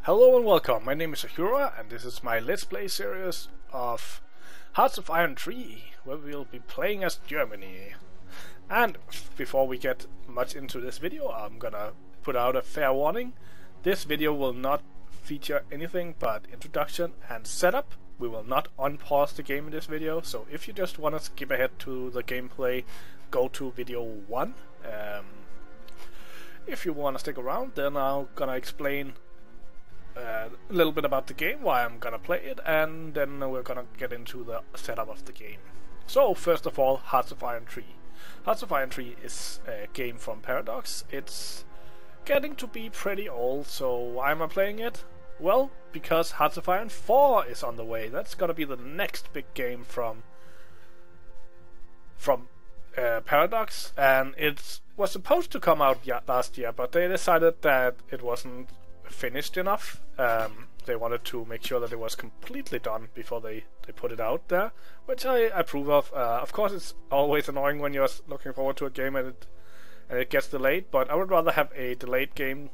Hello and welcome, my name is Ahura and this is my Let's Play series of Hearts of Iron 3, where we'll be playing as Germany. And before we get much into this video, I'm gonna put out a fair warning. This video will not feature anything but introduction and setup. We will not unpause the game in this video, so if you just want to skip ahead to the gameplay, go to video 1. If you want to stick around, then I'm gonna explain a little bit about the game, why I'm gonna play it, and then we're gonna get into the setup of the game. So first of all, Hearts of Iron 3. Hearts of Iron 3 is a game from Paradox. It's getting to be pretty old, so why am I playing it? Well, because Hearts of Iron 4 is on the way. That's gonna be the next big game from Paradox, and it was supposed to come out last year, but they decided that it wasn't finished enough. They wanted to make sure that it was completely done before they put it out there, which I approve of. Of course, it's always annoying when you're looking forward to a game and it gets delayed, but I would rather have a delayed game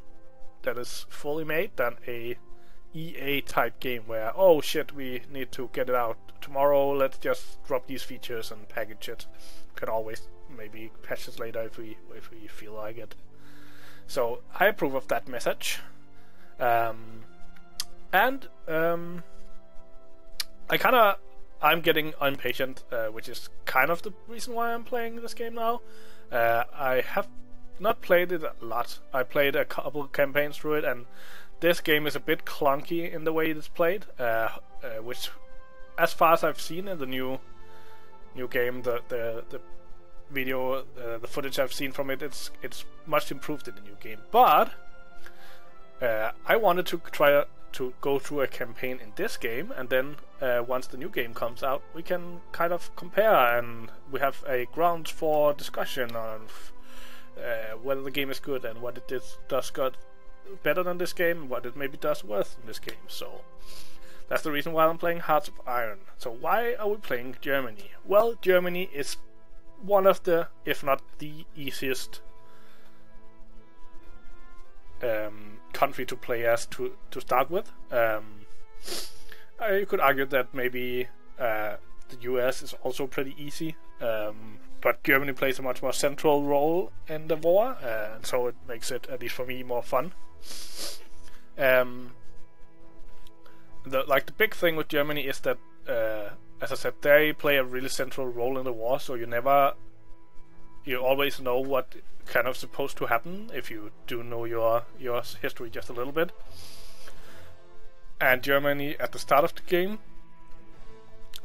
that is fully made than a EA type game where, oh shit, we need to get it out tomorrow, let's just drop these features and package it. Can always maybe patch it later if we feel like it. So I approve of that message. I'm getting impatient, which is kind of the reason why I'm playing this game now. I have not played it a lot. I played a couple of campaigns through it, and this game is a bit clunky in the way it's played, which, as far as I've seen in the new game, the video, the footage I've seen from it, it's much improved in the new game. But I wanted to try to go through a campaign in this game, and then once the new game comes out, we can kind of compare, and we have a ground for discussion on whether the game is good and what it does got better than this game, and what it maybe does worse in this game. So that's the reason why I'm playing Hearts of Iron. So why are we playing Germany? Well, Germany is one of the, if not the easiest country to play as to start with. You could argue that maybe the US is also pretty easy, but Germany plays a much more central role in the war, and so it makes it, at least for me, more fun. The big thing with Germany is that, as I said, they play a really central role in the war, so you always know what kind of supposed to happen if you do know your history just a little bit. And Germany at the start of the game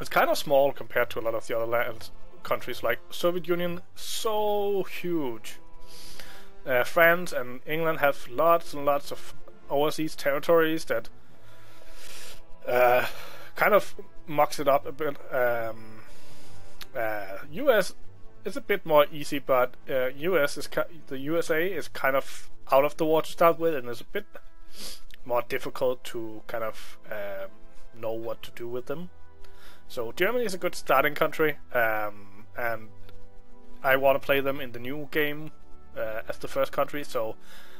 is kind of small compared to a lot of the other countries, like Soviet Union, so huge. France and England have lots and lots of overseas territories that kind of mucks it up a bit. US is a bit more easy, but the USA is kind of out of the war to start with, and it's a bit more difficult to kind of know what to do with them. So Germany is a good starting country, and I want to play them in the new game as the first country, so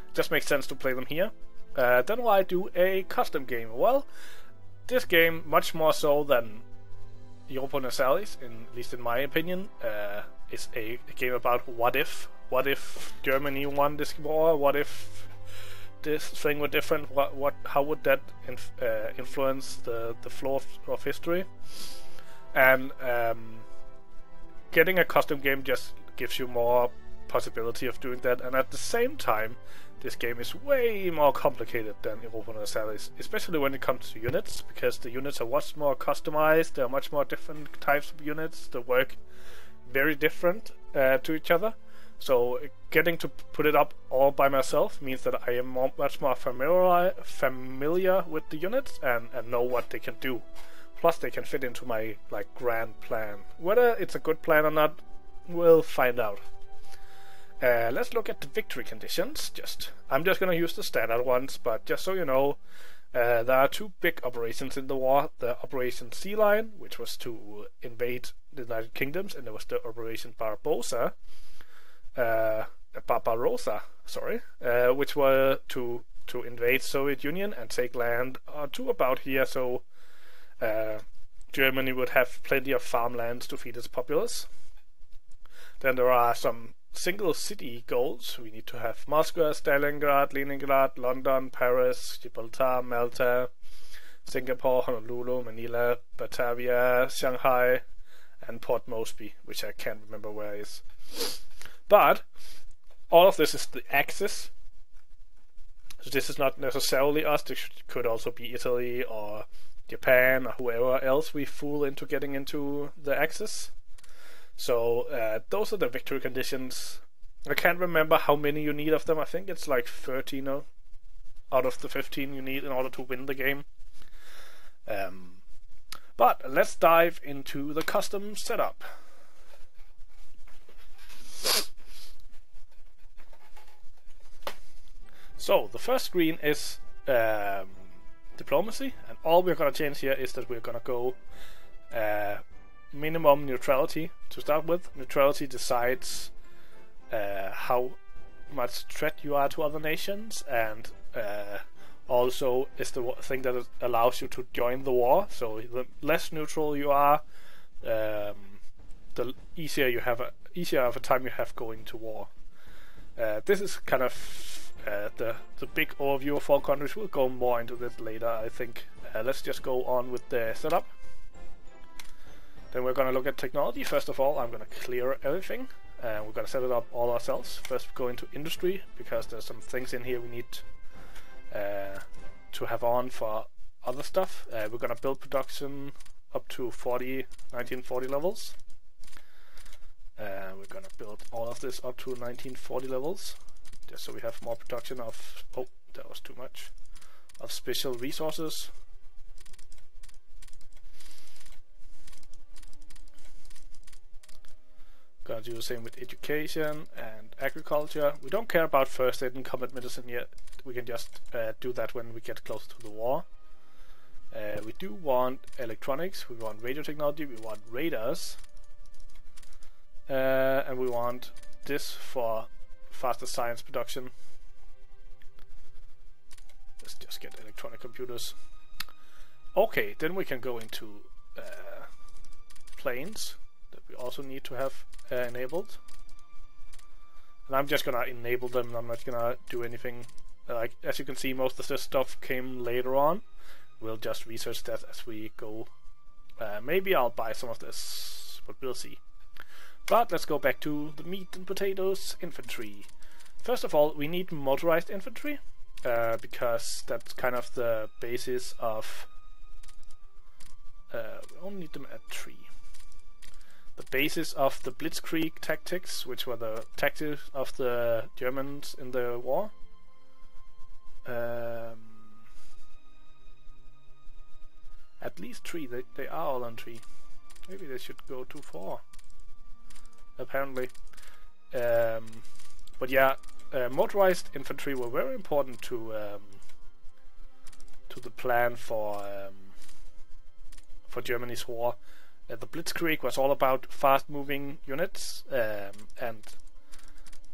it just makes sense to play them here. Then why do a custom game? Well, this game, much more so than Europa Universalis, at least in my opinion, is a game about what if Germany won this war, what if this thing were different, how would that influence the flow of history. And getting a custom game just gives you more possibility of doing that, and at the same time this game is way more complicated than Europa Universalis, especially when it comes to units, because the units are much more customized, there are much more different types of units that work very different to each other. So getting to put it up all by myself means that I am much more familiar with the units and know what they can do. Plus they can fit into my grand plan. Whether it's a good plan or not, we'll find out. Let's look at the victory conditions. I'm just going to use the standard ones, but just so you know, there are two big operations in the war. The Operation Sea Lion, which was to invade the United Kingdoms, and there was the Operation Barbarossa, which were to to invade Soviet Union and take land to about here, so Germany would have plenty of farmlands to feed its populace. Then there are some single city goals. We need to have Moscow, Stalingrad, Leningrad, London, Paris, Gibraltar, Malta, Singapore, Honolulu, Manila, Batavia, Shanghai, and Port Moresby, which I can't remember where it is. But all of this is the Axis. So this is not necessarily us. This could also be Italy or Japan or whoever else we fool into getting into the Axis. So those are the victory conditions. I can't remember how many you need of them. I think it's like 13 out of the 15 you need in order to win the game. But let's dive into the custom setup. So the first screen is diplomacy, and all we're going to change here is that we're going to go minimum neutrality to start with. Neutrality decides how much threat you are to other nations, and also is the thing that allows you to join the war. So the less neutral you are, the easier of a time you have going to war. This is kind of the big overview of all countries. We'll go more into this later, I think. Let's just go on with the setup. Then we're going to look at technology. First of all, I'm going to clear everything. We're going to set it up all ourselves. First, go into industry, because there's some things in here we need to have on for other stuff. We're going to build production up to 1940 levels. We're going to build all of this up to 1940 levels, just so we have more production of... Oh, that was too much. Of special resources. Gonna do the same with education and agriculture. We don't care about first aid and combat medicine yet. We can just do that when we get closer to the war. We do want electronics, we want radio technology, we want radars. And we want this for faster science production. Let's just get electronic computers. Okay, then we can go into planes that we also need to have enabled. And I'm just gonna enable them. I'm not gonna do anything. Like, as you can see, most of this stuff came later on. We'll just research that as we go. Maybe I'll buy some of this, but we'll see. But let's go back to the meat and potatoes infantry. First of all, we need motorized infantry, because that's kind of the basis of... we only need them at 3. The basis of the Blitzkrieg tactics, which were the tactics of the Germans in the war. At least 3. They are all on 3. Maybe they should go to 4. Apparently. But yeah, motorized infantry were very important to the plan for Germany's war. The Blitzkrieg was all about fast-moving units, and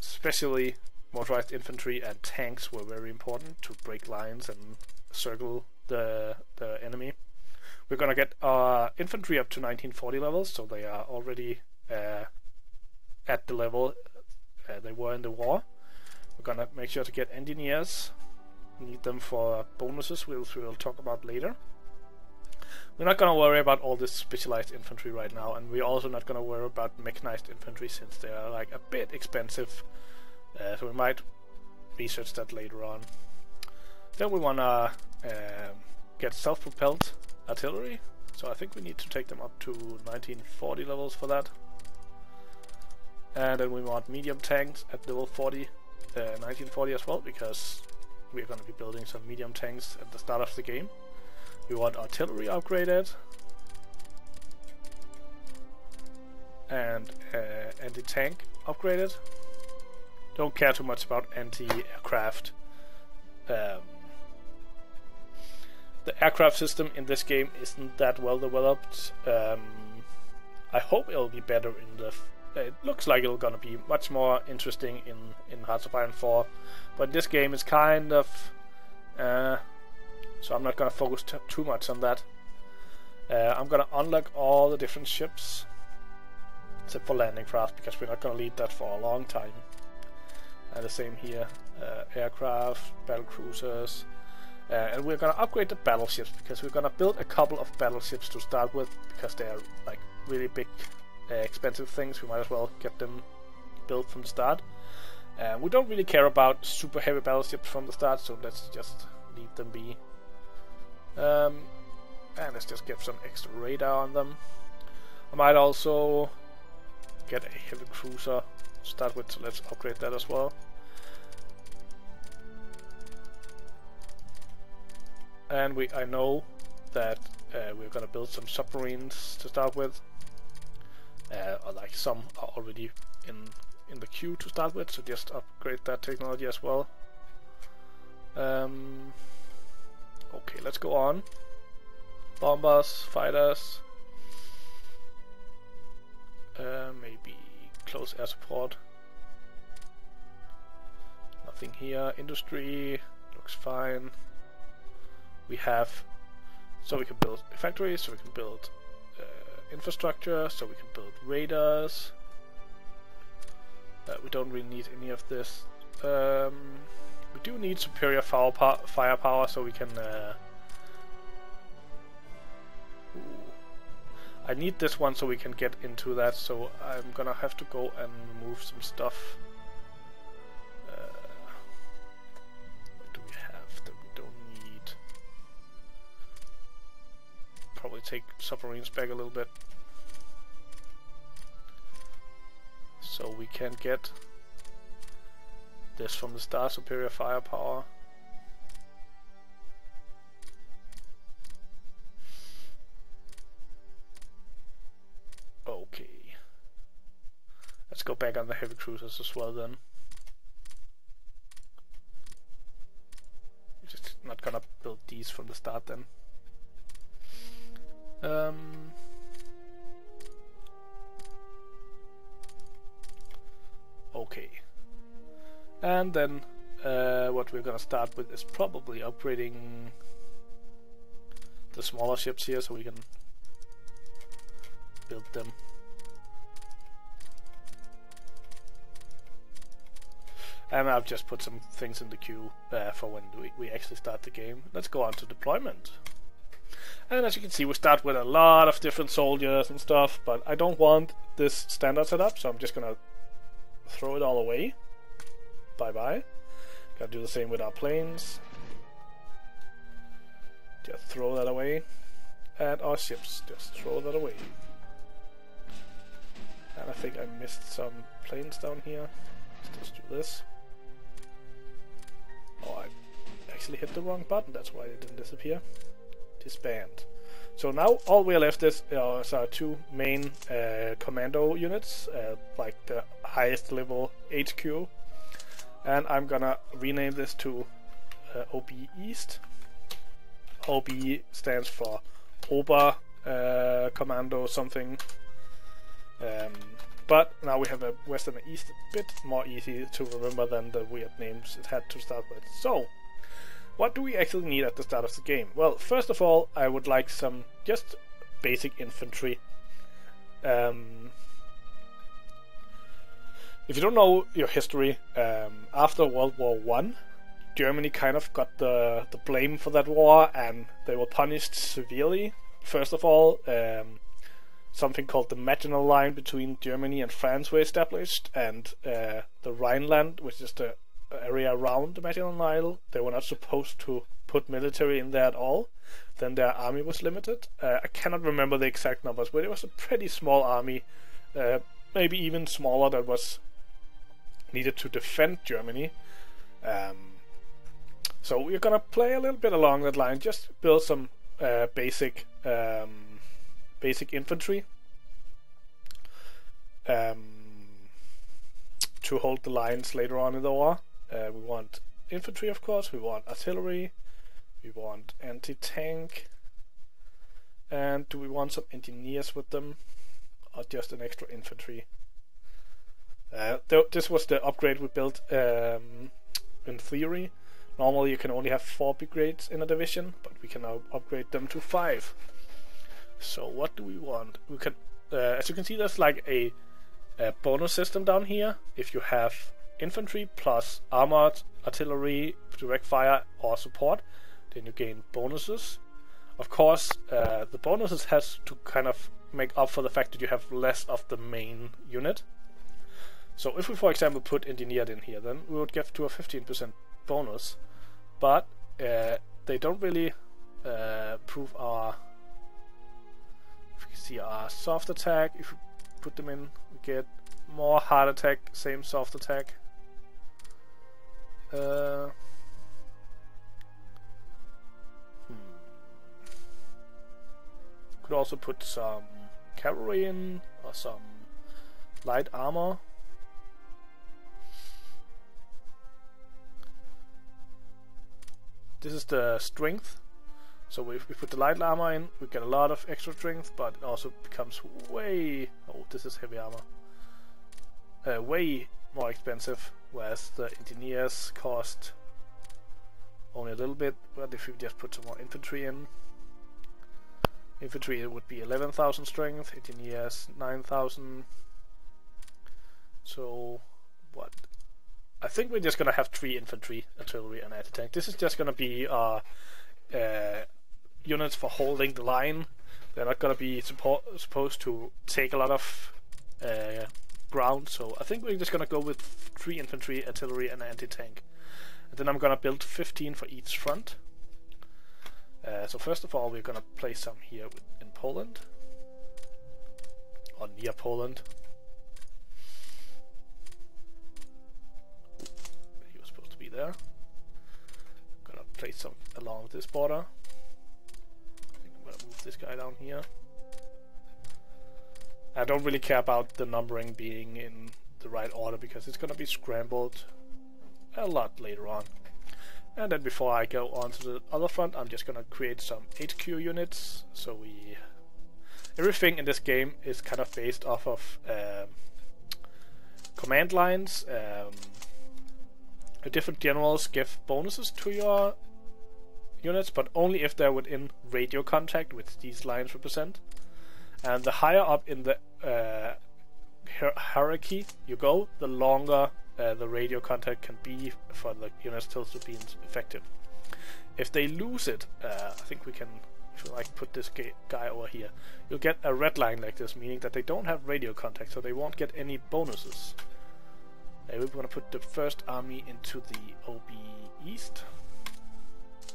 especially motorized infantry and tanks were very important to break lines and circle the enemy. We're gonna get our infantry up to 1940 levels, so they are already at the level they were in the war. We're gonna make sure to get engineers. We need them for bonuses, which we'll talk about later. We're not gonna worry about all this specialized infantry right now, and we're also not gonna worry about mechanized infantry since they are like a bit expensive. So we might research that later on. Then we wanna get self-propelled artillery. So I think we need to take them up to 1940 levels for that. And then we want medium tanks at level 40, 1940 as well, because we're going to be building some medium tanks at the start of the game. We want artillery upgraded. And anti-tank upgraded. Don't care too much about anti-aircraft. The aircraft system in this game isn't that well developed. I hope it'll be better in the... It looks like it's gonna be much more interesting in Hearts of Iron 4, but this game is kind of so I'm not gonna focus too much on that. I'm gonna unlock all the different ships, except for landing craft, because we're not gonna need that for a long time. And the same here, aircraft, battle cruisers, and we're gonna upgrade the battleships, because we're gonna build a couple of battleships to start with, because they are like really big, expensive things. We might as well get them built from the start. We don't really care about super heavy battleships from the start, so let's just leave them be. And let's just get some extra radar on them. I might also get a heavy cruiser to start with, so let's upgrade that as well. And I know that we're gonna build some submarines to start with. Or like some are already in the queue to start with, so just upgrade that technology as well. Okay, let's go on. Bombers, fighters, maybe close air support. Nothing here. Industry looks fine. We have, so we can build factories, so we can build infrastructure, so we can build radars. We don't really need any of this. We do need superior firepower, so we can. I need this one so we can get into that, so I'm gonna have to go and remove some stuff. What do we have that we don't need? Probably take submarines back a little bit, so we can get this from the start, superior firepower. Okay. Let's go back on the heavy cruisers as well then. We're just not gonna build these from the start then. Okay. And then what we're gonna start with is probably upgrading the smaller ships here so we can build them. And I've just put some things in the queue for when we actually start the game. Let's go on to deployment. And as you can see, we start with a lot of different soldiers and stuff, but I don't want this standard setup, so I'm just gonna throw it all away. Bye bye. Gotta do the same with our planes. Just throw that away. And our ships, just throw that away. And I think I missed some planes down here. Let's just do this. Oh, I actually hit the wrong button, that's why it didn't disappear. Disband. So now all we are left is our two main commando units, like the highest level HQ. And I'm gonna rename this to OB East. OB stands for Ober Commando something. But now we have a West and an East, a bit more easy to remember than the weird names it had to start with. So, what do we actually need at the start of the game? Well, first of all, I would like some just basic infantry. If you don't know your history, after World War I, Germany kind of got the blame for that war, and they were punished severely. First of all, something called the Maginot Line between Germany and France were established, and the Rhineland, which is the area around the Maginot Line, they were not supposed to put military in there at all. Then their army was limited. I cannot remember the exact numbers, but it was a pretty small army, maybe even smaller, that was needed to defend Germany. So we're gonna play a little bit along that line, just build some basic infantry to hold the lines later on in the war. We want infantry, of course, we want artillery, we want anti-tank, and do we want some engineers with them, or just an extra infantry? This was the upgrade we built in theory. Normally you can only have 4 brigades in a division, but we can now upgrade them to 5. So what do we want? We can, as you can see, there's like a bonus system down here. If you have infantry plus armored artillery, direct fire, or support, then you gain bonuses. Of course, the bonuses has to kind of make up for the fact that you have less of the main unit. So if we, for example, put engineered in here, then we would get to a 15% bonus. But they don't really prove our... If you can see our soft attack, if we put them in, we get more hard attack, same soft attack. Could also put some cavalry in, or some light armor. This is the strength. So if we put the light armor in, we get a lot of extra strength, but it also becomes way... Oh, this is heavy armor. Way more expensive, whereas the engineers cost only a little bit. But if we just put some more infantry in, infantry it would be 11,000 strength, engineers 9,000. So what? I think we're just gonna have 3 infantry, artillery, and anti-tank. This is just gonna be our units for holding the line. They're not gonna be supposed to take a lot of ground, so I think we're just gonna go with 3 infantry, artillery, and anti-tank. And then I'm gonna build 15 for each front. So first of all, we're gonna place some here in Poland, or near Poland. He was supposed to be there. I'm gonna place some along this border. I think I'm gonna move this guy down here. I don't really care about the numbering being in the right order because it's gonna be scrambled a lot later on. And then before I go on to the other front, I'm just gonna create some HQ units. So everything in this game is kind of based off of command lines. The different generals give bonuses to your units, but only if they're within radio contact, which these lines represent. And the higher up in the hierarchy you go, the longer the radio contact can be for the units still to be effective. If they lose it, I think we can, if you like, put this guy over here. You'll get a red line like this, meaning that they don't have radio contact, so they won't get any bonuses. We're going to put the first army into the OB East,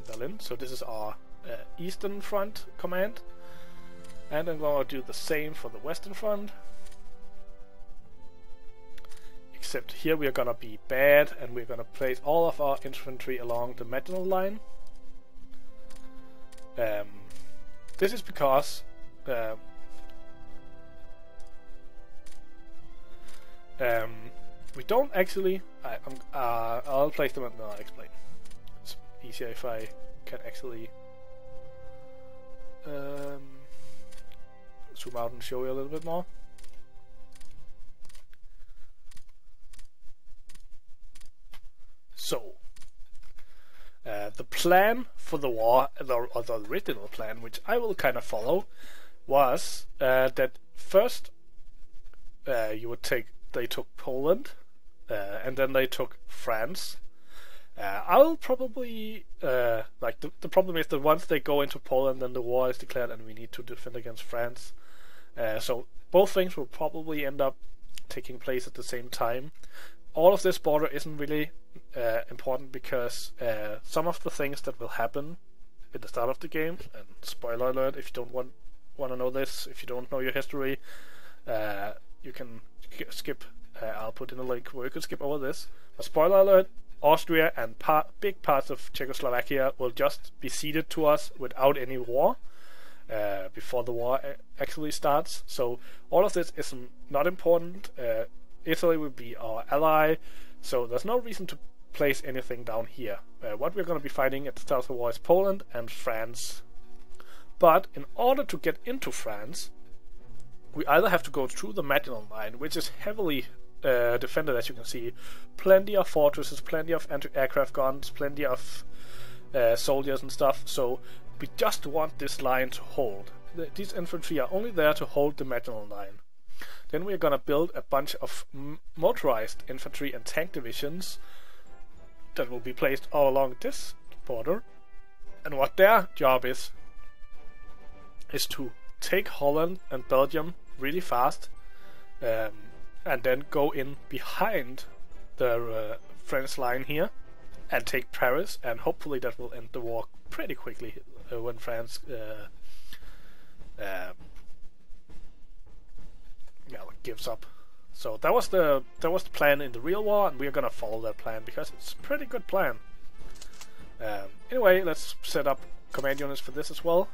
Berlin. So this is our Eastern Front command. And I'm going to do the same for the Western Front. Except here we are going to be bad, and we're going to place all of our infantry along the Maginot Line. This is because we don't actually... I'll place them and then I'll explain. It's easier if I can actually zoom out and show you a little bit more. So, the plan for the war, or the original plan, which I will kind of follow, was that first they took Poland, and then they took France. I'll probably like the problem is that once they go into Poland, then the war is declared, and we need to defend against France. So both things will probably end up taking place at the same time. All of this border isn't really important because some of the things that will happen at the start of the game, and spoiler alert if you don't want to know this, if you don't know your history, you can skip. I'll put in a link where you can skip over this. But spoiler alert, Austria and big parts of Czechoslovakia will just be ceded to us without any war before the war actually starts. So all of this is not important. Italy will be our ally, so there's no reason to place anything down here. What we're going to be fighting at the start of the war is Poland and France. But in order to get into France, we either have to go through the Maginot Line, which is heavily defended, as you can see. Plenty of fortresses, plenty of anti-aircraft guns, plenty of soldiers and stuff. So we just want this line to hold. These infantry are only there to hold the Maginot Line. Then we're gonna build a bunch of motorized infantry and tank divisions that will be placed all along this border. And what their job is to take Holland and Belgium really fast, and then go in behind the French line here and take Paris, and hopefully that will end the war pretty quickly when France gives up. So that was the plan in the real war, and we're gonna follow that plan because it's a pretty good plan. Anyway, let's set up command units for this as well.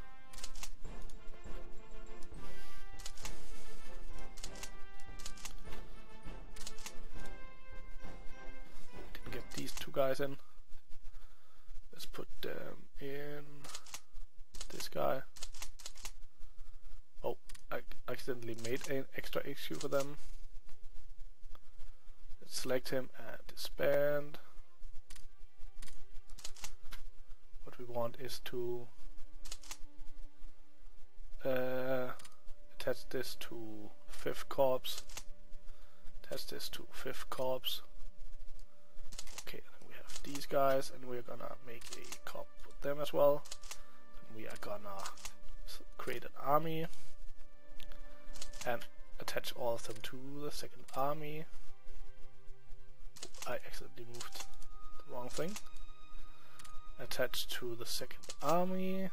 Didn't get these two guys in. Let's put them in. This guy. Oh, I accidentally made an extra HQ for them. Let's select him and disband. What we want is to attach this to 5th Corps. Attach this to 5th Corps. Okay, then we have these guys, and we're gonna make a corps with them as well. Then we are gonna create an army and attach all of them to the 2nd Army. I accidentally moved the wrong thing. Attach to the 2nd Army,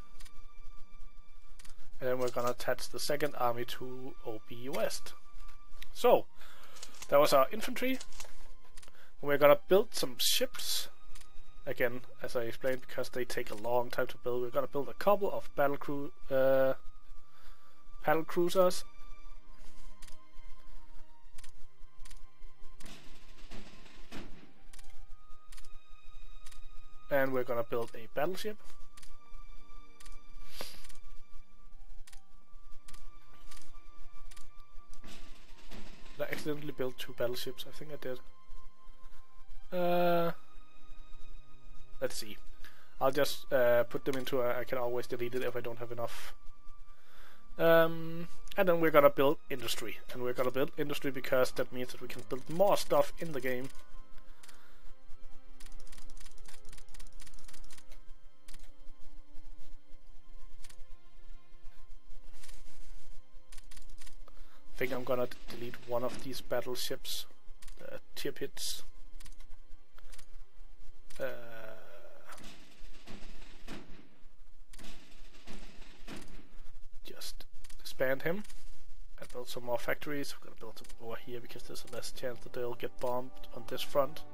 and then we're gonna attach the 2nd Army to OB West. So that was our infantry. We're gonna build some ships again, as I explained, because they take a long time to build. We're gonna build a couple of battle cruisers. And we're gonna build a battleship. I accidentally built 2 battleships, I think I did. Let's see. I'll just put them into I can always delete it if I don't have enough. And then we're gonna build industry. And we're gonna build industry because that means that we can build more stuff in the game. I think I'm gonna delete one of these battleships, the Tirpitz. Just disband him and build some more factories. We're gonna build them over here because there's a less chance that they'll get bombed on this front.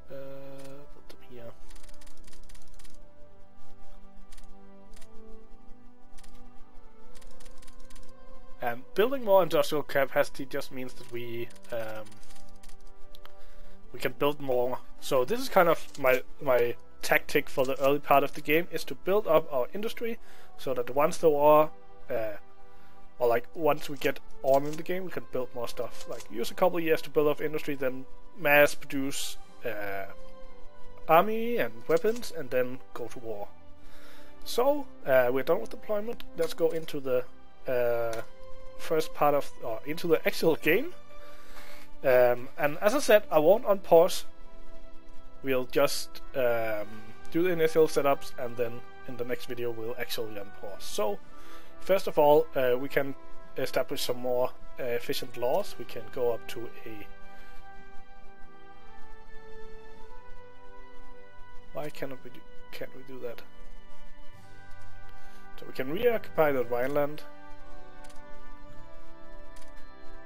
Build them here. And building more industrial capacity just means that we can build more. So this is kind of my tactic for the early part of the game, is to build up our industry so that once the war, or like once we get on in the game, we can build more stuff. Like use a couple of years to build up industry, then mass produce army and weapons, and then go to war. So we're done with deployment. Let's go into the first part of, or into the actual game. And as I said, I won't unpause. We'll just do the initial setups, and then in the next video we'll actually unpause. So first of all, we can establish some more efficient laws. We can go up to a... Why can't we do that? So we can reoccupy the Rhineland.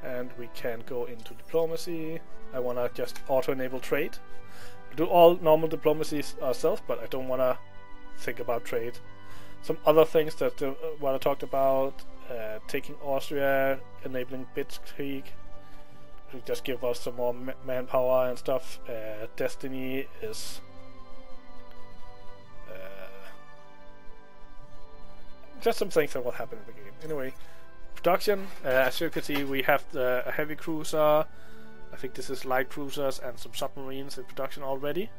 And we can go into diplomacy. I want to just auto-enable trade. We do all normal diplomacies ourselves, but I don't want to think about trade. Some other things that what I talked about, taking Austria, enabling Blitzkrieg, will just give us some more manpower and stuff. Destiny is just some things that will happen in the game. Anyway, production, as you can see, we have a heavy cruiser. I think this is light cruisers and some submarines in production already.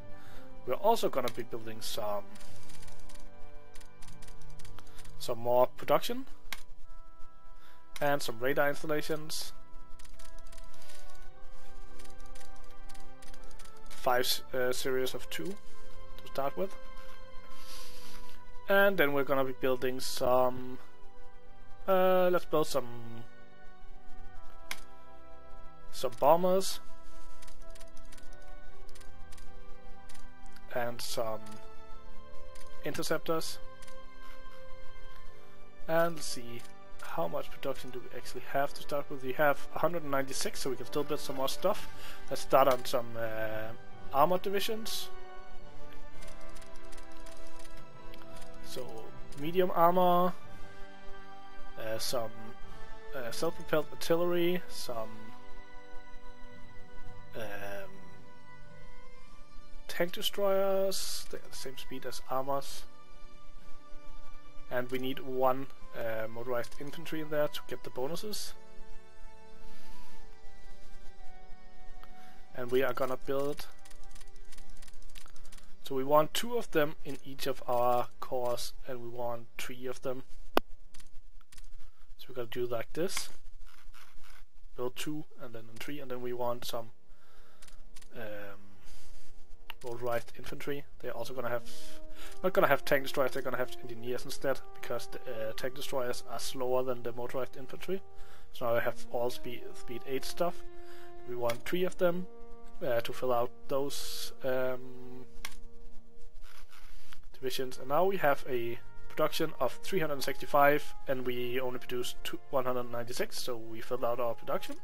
We're also gonna be building some more production and some radar installations. 5 series of 2 to start with, and then we're gonna be building some. Let's build some bombers and some interceptors, and let's see how much production do we actually have to start with. We have 196, so we can still build some more stuff. Let's start on some armored divisions. So medium armor, some self-propelled artillery, some tank destroyers. They're the same speed as armors, and we need 1 motorized infantry in there to get the bonuses. And we are gonna build. So we want 2 of them in each of our cores, and we want 3 of them. So we're gonna do like this. Build 2 and then 3, and then we want some motorized infantry. They're also gonna have, not gonna have tank destroyers, they're gonna have engineers instead, because the tank destroyers are slower than the motorized infantry. So now I have all speed 8 stuff. We want 3 of them to fill out those divisions, and now we have a production of 365, and we only produce 196, so we filled out our production.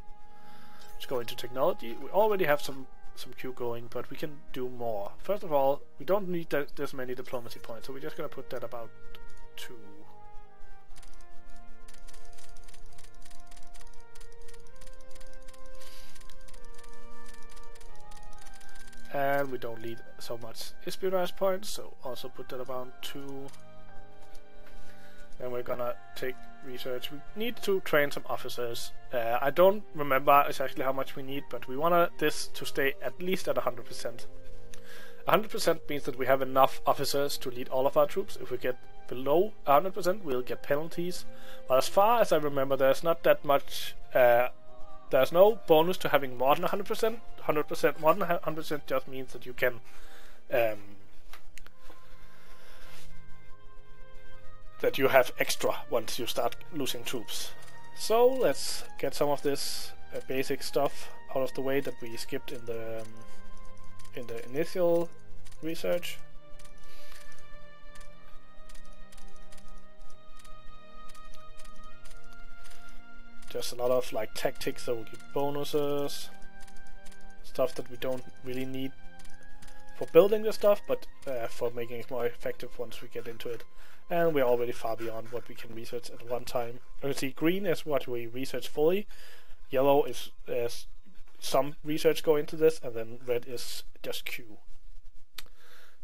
Let's go into technology. We already have some queue going, but we can do more. First of all, we don't need this many diplomacy points, so we're just gonna put that about 2. And we don't need so much espionage points, so also put that about 2. Then we're gonna take research. We need to train some officers. I don't remember exactly how much we need, but we want this to stay at least at 100%. 100% means that we have enough officers to lead all of our troops. If we get below 100%, we'll get penalties. But as far as I remember, there's not that much. There's no bonus to having more than 100%. 100% more than 100% just means that you can that you have extra once you start losing troops. So let's get some of this basic stuff out of the way that we skipped in the initial research. Just a lot of like tactics that will give bonuses, stuff that we don't really need for building the stuff, but for making it more effective once we get into it. And we're already far beyond what we can research at one time. You can see green is what we research fully, yellow is some research go into this, and then red is just Q.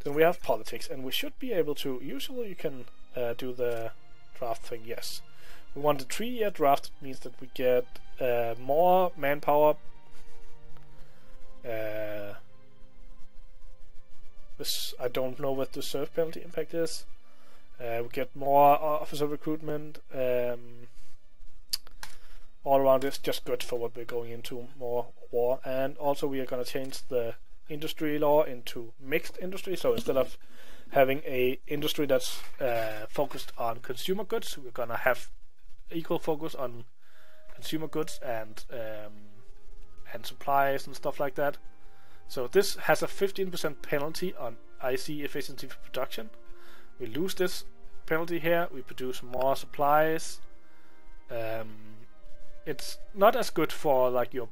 Then we have politics, and we should be able to, usually you can do the draft thing, yes. We want a 3-year draft, means that we get more manpower. This, I don't know what the serve penalty impact is. We get more officer recruitment. All around it's just good for what we're going into, more war. And also we are going to change the industry law into mixed industry. So instead of having a industry that's focused on consumer goods, we're going to have equal focus on consumer goods and supplies and stuff like that. So this has a 15% penalty on IC efficiency for production. We lose this penalty here, we produce more supplies. It's not as good for like your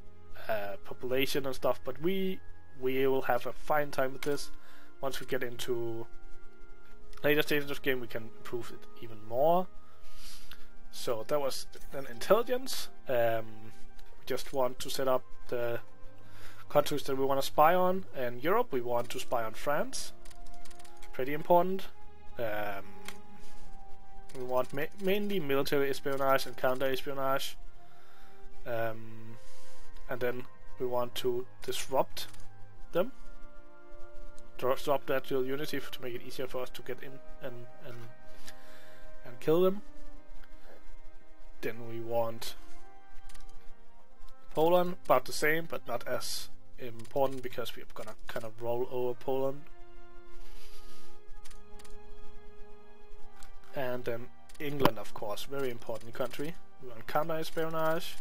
population and stuff, but we will have a fine time with this. Once we get into later stages of the game, we can improve it even more. So that was then intelligence. We just want to set up the countries that we want to spy on. In Europe, we want to spy on France. Pretty important. We want mainly military espionage and counter-espionage. And then we want to disrupt them. Disrupt natural unity to make it easier for us to get in and kill them. Then we want Poland, about the same, but not as important because we're gonna kind of roll over Poland. And then England, of course, very important country. We want counter-espionage,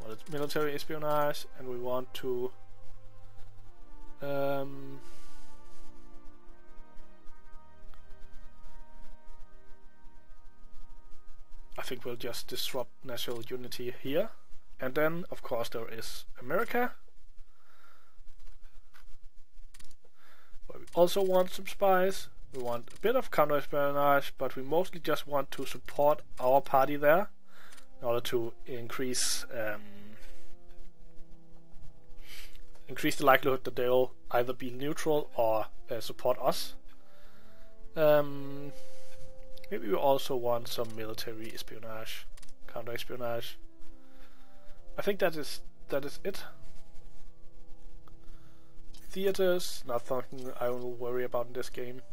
we want military espionage, and we want to I think we'll just disrupt national unity here. And then, of course, there is America, where we also want some spies. We want a bit of counter-espionage, but we mostly just want to support our party there in order to increase the likelihood that they'll either be neutral or support us. Maybe we also want some military espionage, counter-espionage. I think that is it. Theaters, not something I will worry about in this game.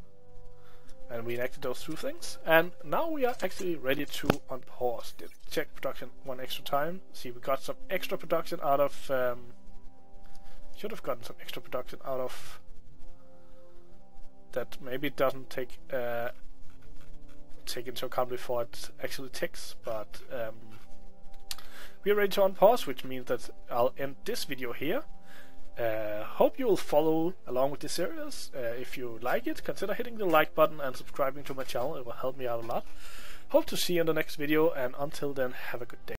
And we enacted those two things. And now we are actually ready to unpause. Check production one extra time. See, we got some extra production out of... should have gotten some extra production out of... that maybe it doesn't take into account before it actually ticks, but we are ready to unpause, which means that I'll end this video here. Hope you will follow along with this series. If you like it, consider hitting the like button and subscribing to my channel. It will help me out a lot. Hope to see you in the next video, and until then, have a good day.